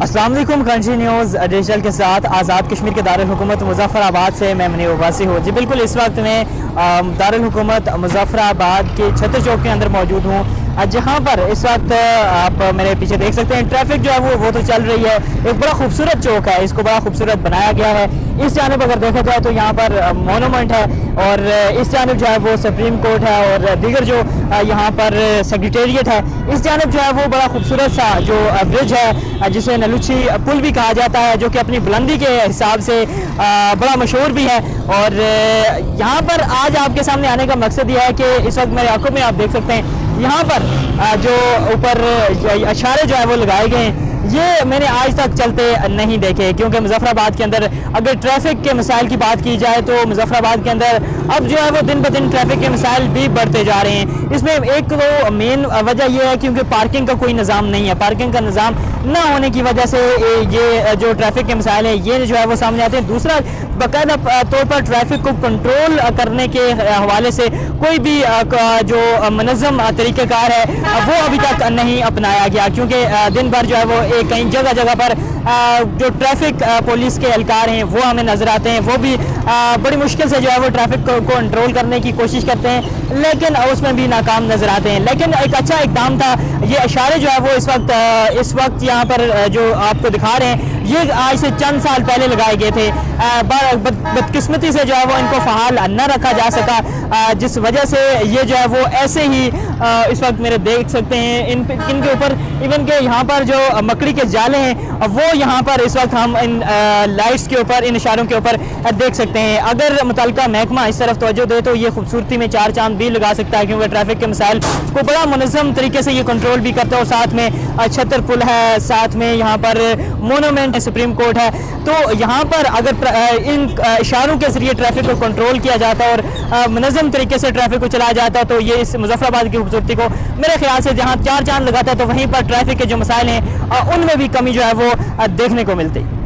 अस्सलाम वालेकुम। Crunchy news digital के साथ आज़ाद कश्मीर के दारुल हुकूमत मुज़फ़्फ़राबाद से मैं मुनीर अब्बासी हूँ। जी बिल्कुल, इस वक्त मैं दारुल हुकूमत मुज़फ़्फ़राबाद के छतर चौक के अंदर मौजूद हूँ, जहाँ पर इस वक्त आप मेरे पीछे देख सकते हैं ट्रैफिक जो है वो तो चल रही है। एक बड़ा खूबसूरत चौक है, इसको बड़ा खूबसूरत बनाया गया है। इस जानब अगर देखा जाए तो यहाँ पर मोनूमेंट है और इस जानब जो है वो सुप्रीम कोर्ट है और दीगर जो यहाँ पर सेक्रेटेरिएट है। इस जानब जो है वो बड़ा खूबसूरत सा जो ब्रिज है जिसे नलुची पुल भी कहा जाता है, जो कि अपनी बुलंदी के हिसाब से बड़ा मशहूर भी है। और यहाँ पर आज आपके सामने आने का मकसद यह है कि इस वक्त मेरे आंखों में आप देख सकते हैं यहाँ पर जो ऊपर इशारे जो है वो लगाए गए हैं, ये मैंने आज तक चलते नहीं देखे। क्योंकि मुज़फ़्फ़राबाद के अंदर अगर ट्रैफिक के मसाइल की बात की जाए तो मुज़फ़्फ़राबाद के अंदर अब जो है वो दिन ब दिन ट्रैफिक के मसाइल भी बढ़ते जा रहे हैं। इसमें एक तो मेन वजह यह है क्योंकि पार्किंग का कोई निज़ाम नहीं है। पार्किंग का निज़ाम ना होने की वजह से ये जो ट्रैफिक के मसाइल हैं ये जो है वो सामने आते हैं। दूसरा, बाकायदा तौर पर ट्रैफिक को कंट्रोल करने के हवाले से कोई भी जो मनज़्ज़म तरीक़ेकार है वो अभी तक नहीं अपनाया गया। क्योंकि दिन भर जो है वो कई जगह जगह पर जो ट्रैफिक पुलिस के एहलकार हैं वो हमें नज़र आते हैं। वो भी बड़ी मुश्किल से जो है वो ट्रैफिक को कंट्रोल करने की कोशिश करते हैं, लेकिन उसमें भी नाकाम नज़र आते हैं। लेकिन एक अच्छा इक़दाम था, ये इशारे जो है वो इस वक्त यहाँ पर जो आपको दिखा रहे हैं ये आज से चंद साल पहले लगाए गए थे। बदकिस्मती से जो है वो इनको फ़हाल न रखा जा सका, जिस वजह से ये जो है वो ऐसे ही इस वक्त मेरे देख सकते हैं इनके ऊपर इवन के यहाँ पर जो मकड़ी के जाले हैं वो यहाँ पर इस वक्त हम इन लाइट्स के ऊपर, इन इशारों के ऊपर देख सकते हैं। अगर मुतल्लिका महकमा इस तरफ तवज्जो दे तो ये खूबसूरती में चार चांद भी लगा सकता है, क्योंकि ट्रैफिक के मसाइल को बड़ा मुनज़्ज़म तरीके से ये कंट्रोल भी करता है। और साथ में छतर पुल है, साथ में यहाँ पर मोनूमेंट है, सुप्रीम कोर्ट है। तो यहाँ पर अगर इन इशारों के ज़रिए ट्रैफिक को कंट्रोल किया जाता है और मुनज़्ज़म तरीके से ट्रैफिक को चलाया जाता है तो ये इस मुज़फ़्फ़राबाद की खूबसूरती को मेरे ख्याल से जहाँ चार चांद लगाता है, तो वहीं पर ट्रैफिक के जो मसाइल हैं उनमें भी कमी जो है वो देखने को मिलती है।